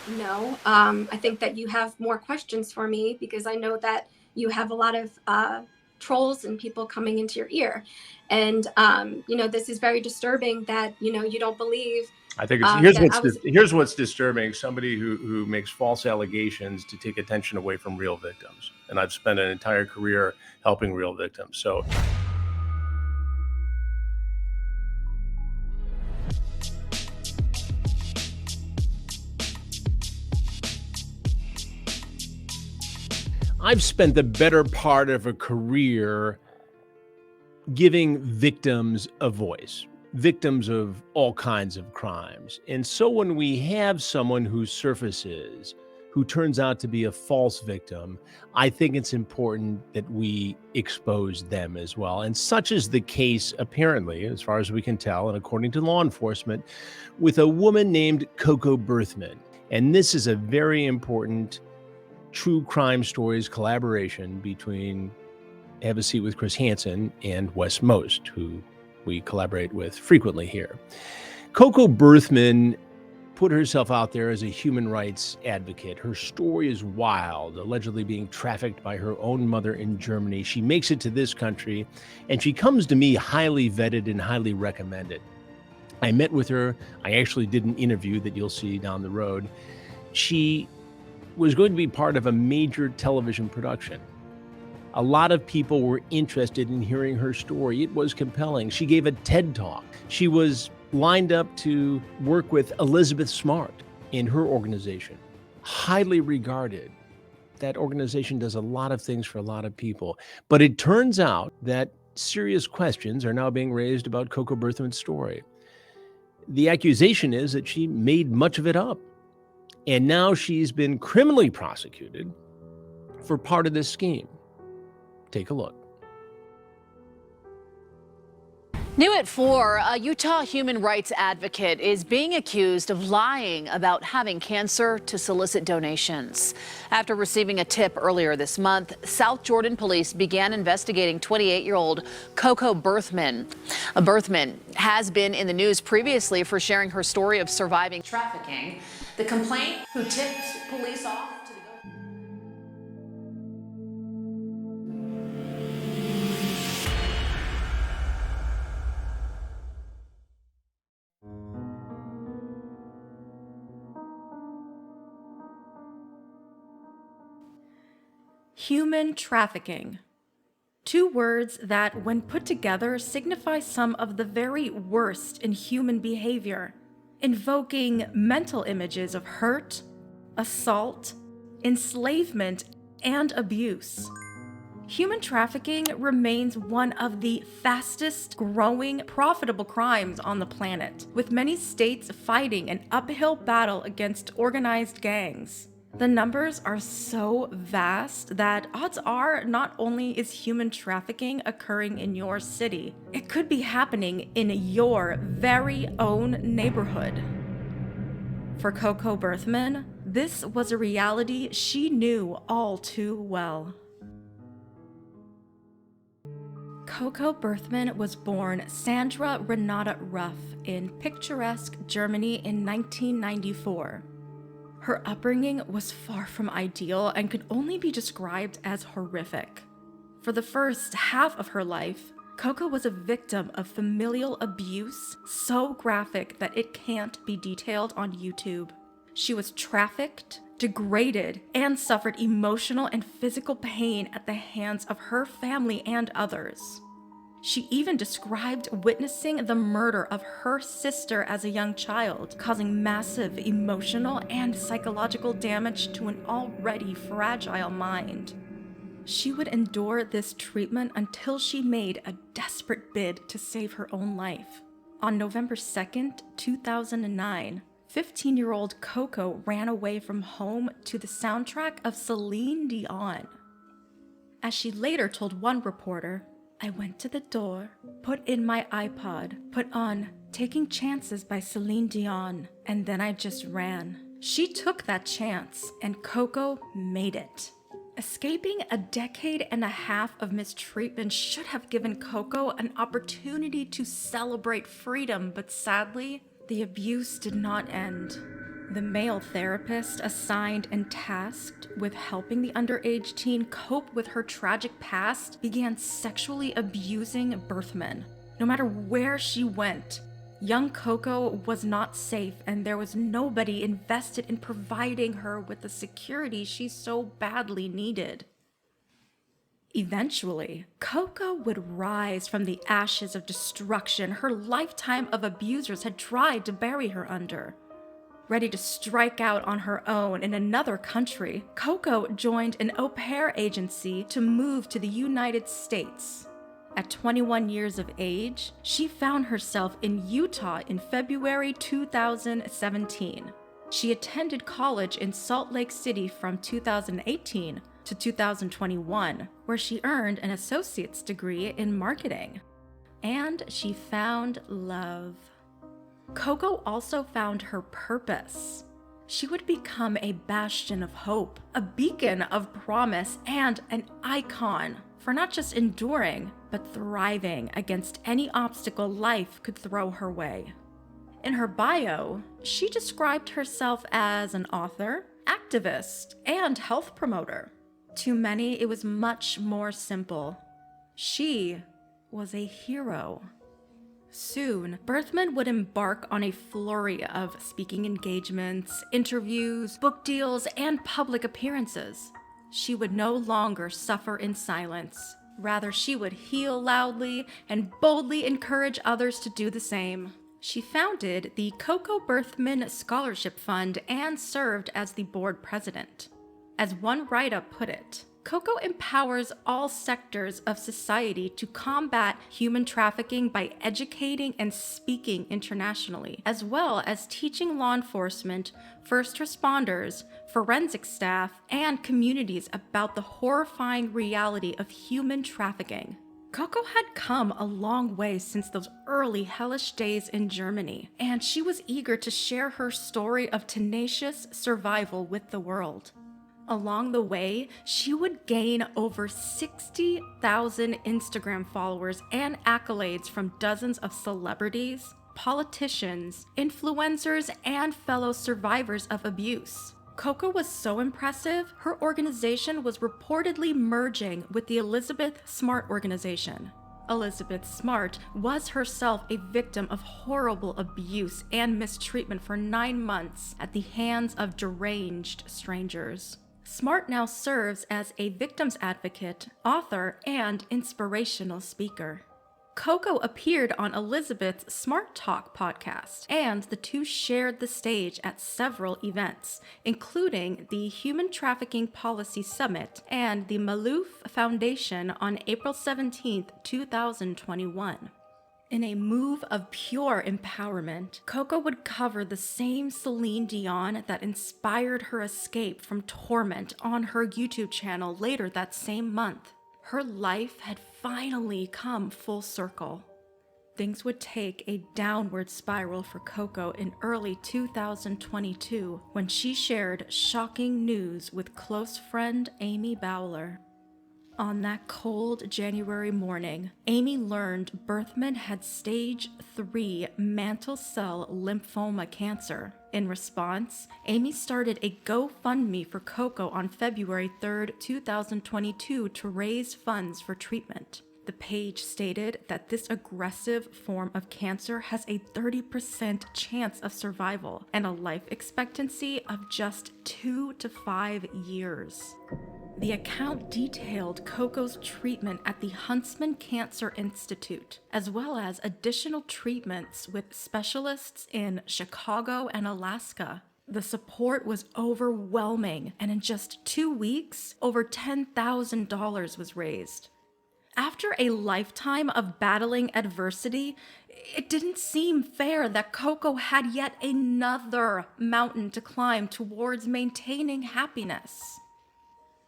No, I think that you have more questions for me because I know that you have a lot of trolls and people coming into your ear. And, this is very disturbing that, you don't believe I think that I was. here's what's disturbing: somebody who makes false allegations to take attention away from real victims. And I've spent an entire career helping real victims. So I've spent the better part of a career giving victims a voice, victims of all kinds of crimes. And so when we have someone who surfaces, who turns out to be a false victim, I think it's important that we expose them as well. And such is the case, apparently, as far as we can tell, and according to law enforcement, with a woman named Coco Berthmann. And this is a very important true crime stories collaboration between Have a Seat with Chris Hansen and Wes Most, who we collaborate with frequently here. Coco Berthmann put herself out there as a human rights advocate. Her story is wild, allegedly being trafficked by her own mother in Germany. She makes it to this country, and she comes to me highly vetted and highly recommended. I met with her. I actually did an interview that you'll see down the road. She was going to be part of a major television production. A lot of people were interested in hearing her story. It was compelling. She gave a TED Talk. She was lined up to work with Elizabeth Smart in her organization, highly regarded. That organization does a lot of things for a lot of people. But it turns out that serious questions are now being raised about Coco Berthmann's story. The accusation is that she made much of it up. And now she's been criminally prosecuted for part of this scheme. Take a look. New at 4, a Utah human rights advocate is being accused of lying about having cancer to solicit donations. After receiving a tip earlier this month, South Jordan police began investigating 28-year-old Coco Berthmann. Berthmann has been in the news previously for sharing her story of surviving trafficking. The complaint who tipped police off to the Human trafficking. Two words that, when put together, signify some of the very worst in human behavior, invoking mental images of hurt, assault, enslavement, and abuse. Human trafficking remains one of the fastest growing profitable crimes on the planet, with many states fighting an uphill battle against organized gangs. The numbers are so vast that odds are not only is human trafficking occurring in your city, it could be happening in your very own neighborhood. For Coco Berthmann, this was a reality she knew all too well. Coco Berthmann was born Sandra-Renata Ruff in picturesque Germany in 1994. Her upbringing was far from ideal and could only be described as horrific. For the first half of her life, Coco was a victim of familial abuse so graphic that it can't be detailed on YouTube. She was trafficked, degraded, and suffered emotional and physical pain at the hands of her family and others. She even described witnessing the murder of her sister as a young child, causing massive emotional and psychological damage to an already fragile mind. She would endure this treatment until she made a desperate bid to save her own life. On November 2nd, 2009, 15-year-old Coco ran away from home to the soundtrack of Celine Dion. As she later told one reporter, "I went to the door, put in my iPod, put on Taking Chances by Celine Dion, and then I just ran." She took that chance, and Coco made it. Escaping a decade and a half of mistreatment should have given Coco an opportunity to celebrate freedom, but sadly, the abuse did not end. The male therapist assigned and tasked with helping the underage teen cope with her tragic past began sexually abusing Berthmann. No matter where she went, young Coco was not safe, and there was nobody invested in providing her with the security she so badly needed. Eventually, Coco would rise from the ashes of destruction her lifetime of abusers had tried to bury her under. Ready to strike out on her own in another country, Coco joined an au pair agency to move to the United States. At 21 years of age, she found herself in Utah in February 2017. She attended college in Salt Lake City from 2018 to 2021, where she earned an associate's degree in marketing. And she found love. Coco also found her purpose. She would become a bastion of hope, a beacon of promise, and an icon for not just enduring, but thriving against any obstacle life could throw her way. In her bio, she described herself as an author, activist, and health promoter. To many, it was much more simple. She was a hero. Soon, Berthmann would embark on a flurry of speaking engagements, interviews, book deals, and public appearances. She would no longer suffer in silence. Rather, she would heal loudly and boldly encourage others to do the same. She founded the Coco Berthmann Scholarship Fund and served as the board president. As one write-up put it, Coco empowers all sectors of society to combat human trafficking by educating and speaking internationally, as well as teaching law enforcement, first responders, forensic staff, and communities about the horrifying reality of human trafficking. Coco had come a long way since those early hellish days in Germany, and she was eager to share her story of tenacious survival with the world. Along the way, she would gain over 60,000 Instagram followers and accolades from dozens of celebrities, politicians, influencers, and fellow survivors of abuse. Coco was so impressive, her organization was reportedly merging with the Elizabeth Smart organization. Elizabeth Smart was herself a victim of horrible abuse and mistreatment for 9 months at the hands of deranged strangers. Smart now serves as a victims advocate, author, and inspirational speaker. Coco appeared on Elizabeth's Smart Talk podcast, and the two shared the stage at several events, including the Human Trafficking Policy Summit and the Maloof Foundation on April 17, 2021. In a move of pure empowerment, Coco would cover the same Celine Dion that inspired her escape from torment on her YouTube channel later that same month. Her life had finally come full circle. Things would take a downward spiral for Coco in early 2022 when she shared shocking news with close friend Amy Bowler. On that cold January morning, Amy learned Berthmann had stage 3 mantle cell lymphoma cancer. In response, Amy started a GoFundMe for Coco on February 3, 2022 to raise funds for treatment. The page stated that this aggressive form of cancer has a 30% chance of survival and a life expectancy of just 2 to 5 years. The account detailed Coco's treatment at the Huntsman Cancer Institute, as well as additional treatments with specialists in Chicago and Alaska. The support was overwhelming, and in just 2 weeks, over $10,000 was raised. After a lifetime of battling adversity, it didn't seem fair that Coco had yet another mountain to climb towards maintaining happiness.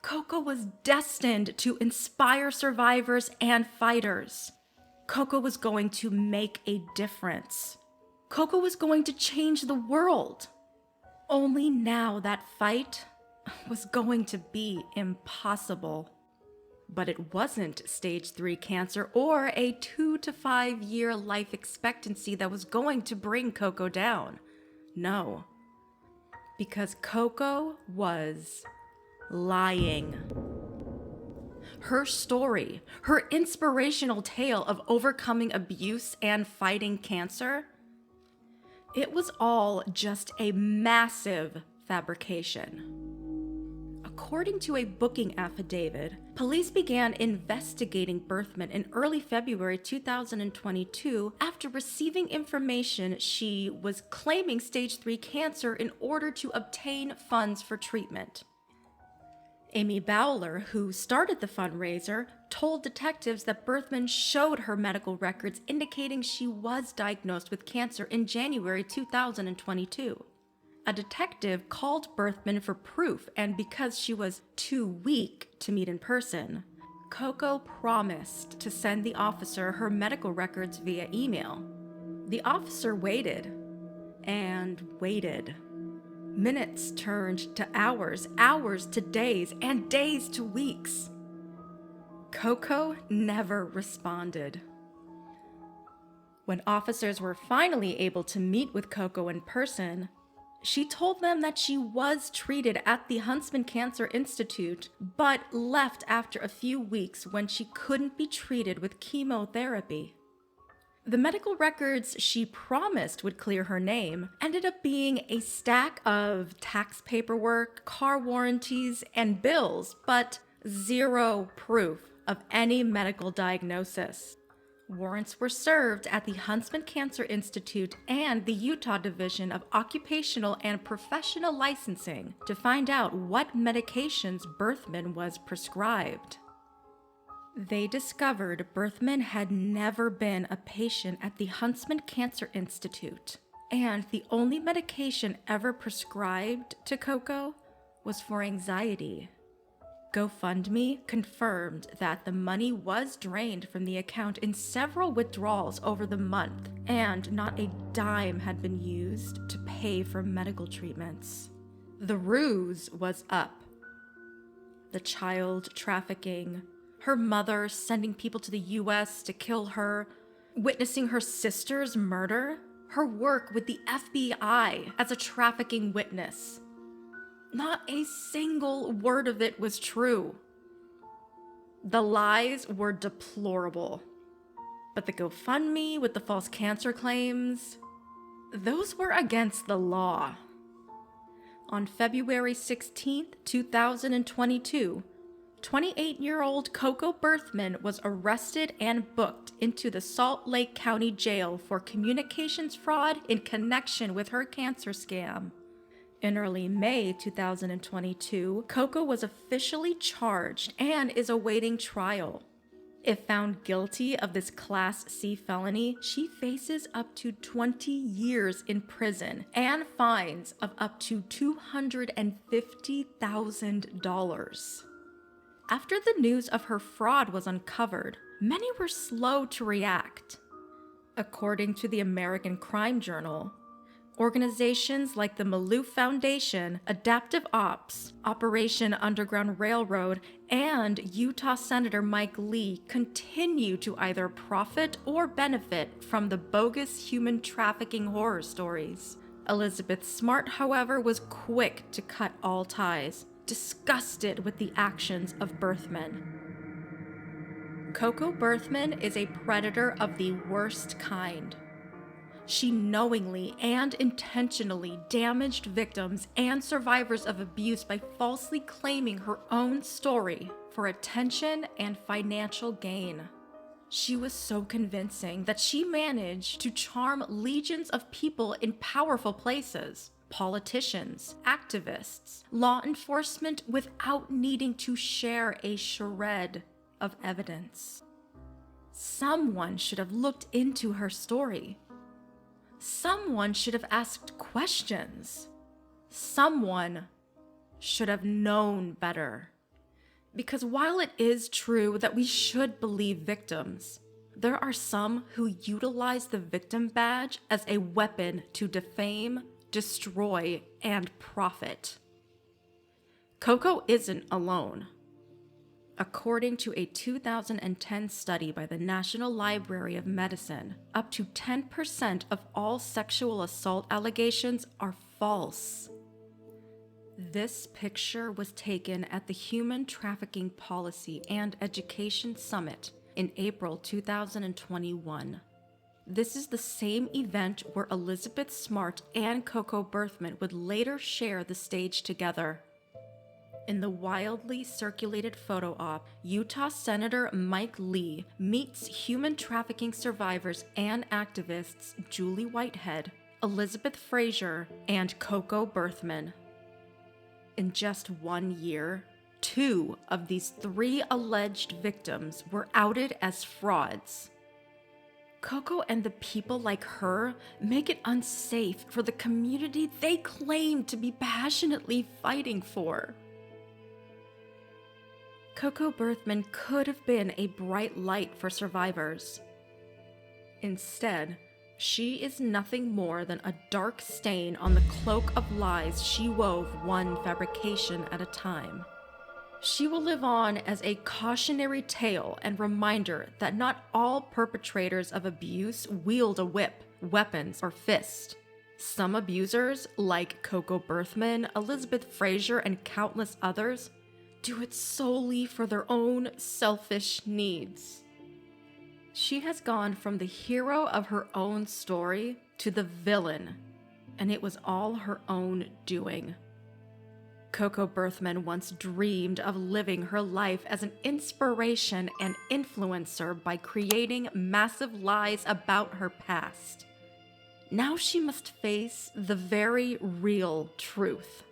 Coco was destined to inspire survivors and fighters. Coco was going to make a difference. Coco was going to change the world. Only now that fight was going to be impossible. But it wasn't stage 3 cancer or a 2 to 5 year life expectancy that was going to bring Coco down. No. because Coco was lying. Her story, her inspirational tale of overcoming abuse and fighting cancer, it was all just a massive fabrication. According to a booking affidavit, police began investigating Berthmann in early February 2022 after receiving information she was claiming stage 3 cancer in order to obtain funds for treatment. Amy Bowler, who started the fundraiser, told detectives that Berthmann showed her medical records indicating she was diagnosed with cancer in January 2022. A detective called Berthmann for proof, and because she was too weak to meet in person, Coco promised to send the officer her medical records via email. The officer waited and waited. Minutes turned to hours, hours to days, and days to weeks. Coco never responded. When officers were finally able to meet with Coco in person, she told them that she was treated at the Huntsman Cancer Institute, but left after a few weeks when she couldn't be treated with chemotherapy. The medical records she promised would clear her name ended up being a stack of tax paperwork, car warranties, and bills, but zero proof of any medical diagnosis. Warrants were served at the Huntsman Cancer Institute and the Utah Division of Occupational and Professional Licensing to find out what medications Berthmann was prescribed. They discovered Berthmann had never been a patient at the Huntsman Cancer Institute, and the only medication ever prescribed to Coco was for anxiety. GoFundMe confirmed that the money was drained from the account in several withdrawals over the month, and not a dime had been used to pay for medical treatments. The ruse was up. The child trafficking, her mother sending people to the US to kill her, witnessing her sister's murder, her work with the FBI as a trafficking witness. Not a single word of it was true. The lies were deplorable. But the GoFundMe with the false cancer claims, those were against the law. On February 16th, 2022, 28-year-old Coco Berthmann was arrested and booked into the Salt Lake County Jail for communications fraud in connection with her cancer scam. In early May 2022, Coco was officially charged and is awaiting trial. If found guilty of this Class C felony, she faces up to 20 years in prison and fines of up to $250,000. After the news of her fraud was uncovered, many were slow to react. According to the American Crime Journal, organizations like the Maloof Foundation, Adaptive Ops, Operation Underground Railroad, and Utah Senator Mike Lee continue to either profit or benefit from the bogus human trafficking horror stories. Elizabeth Smart, however, was quick to cut all ties, disgusted with the actions of Berthmann. Coco Berthmann is a predator of the worst kind. She knowingly and intentionally damaged victims and survivors of abuse by falsely claiming her own story for attention and financial gain. She was so convincing that she managed to charm legions of people in powerful places, politicians, activists, law enforcement, without needing to share a shred of evidence. Someone should have looked into her story. Someone should have asked questions. Someone should have known better. Because while it is true that we should believe victims, there are some who utilize the victim badge as a weapon to defame, destroy, and profit. Coco isn't alone. According to a 2010 study by the National Library of Medicine, up to 10% of all sexual assault allegations are false. This picture was taken at the Human Trafficking Policy and Education Summit in April 2021. This is the same event where Elizabeth Smart and Coco Berthmann would later share the stage together. In the wildly circulated photo op, Utah Senator Mike Lee meets human trafficking survivors and activists Julie Whitehead, Elizabeth Frazier, and Coco Berthmann. In just 1 year, 2 of these 3 alleged victims were outed as frauds. Coco and the people like her make it unsafe for the community they claim to be passionately fighting for. Coco Berthmann could have been a bright light for survivors. Instead, she is nothing more than a dark stain on the cloak of lies she wove one fabrication at a time. She will live on as a cautionary tale and reminder that not all perpetrators of abuse wield a whip, weapons, or fist. Some abusers, like Coco Berthmann, Elizabeth Frazier, and countless others, do it solely for their own selfish needs. She has gone from the hero of her own story to the villain, and it was all her own doing. Coco Berthmann once dreamed of living her life as an inspiration and influencer by creating massive lies about her past. Now she must face the very real truth.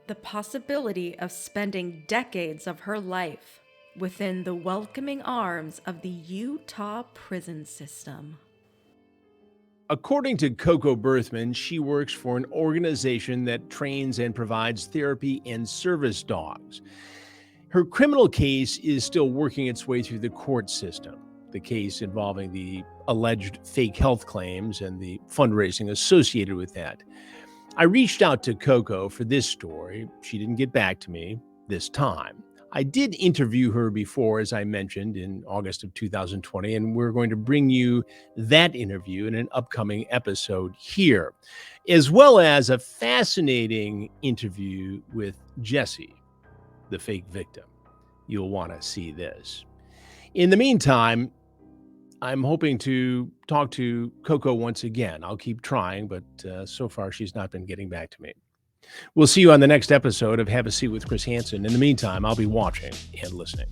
The possibility of spending decades of her life within the welcoming arms of the Utah prison system. According to Coco Berthmann, she works for an organization that trains and provides therapy and service dogs. Her criminal case is still working its way through the court system, the case involving the alleged fake health claims and the fundraising associated with that. I reached out to Coco for this story. She didn't get back to me this time. I did interview her before, as I mentioned, in August of 2020, and we're going to bring you that interview in an upcoming episode here, as well as a fascinating interview with Jessie, the fake victim. You'll want to see this. In the meantime, I'm hoping to talk to Coco once again. I'll keep trying, but so far she's not been getting back to me. We'll see you on the next episode of Have a Seat with Chris Hansen. In the meantime, I'll be watching and listening.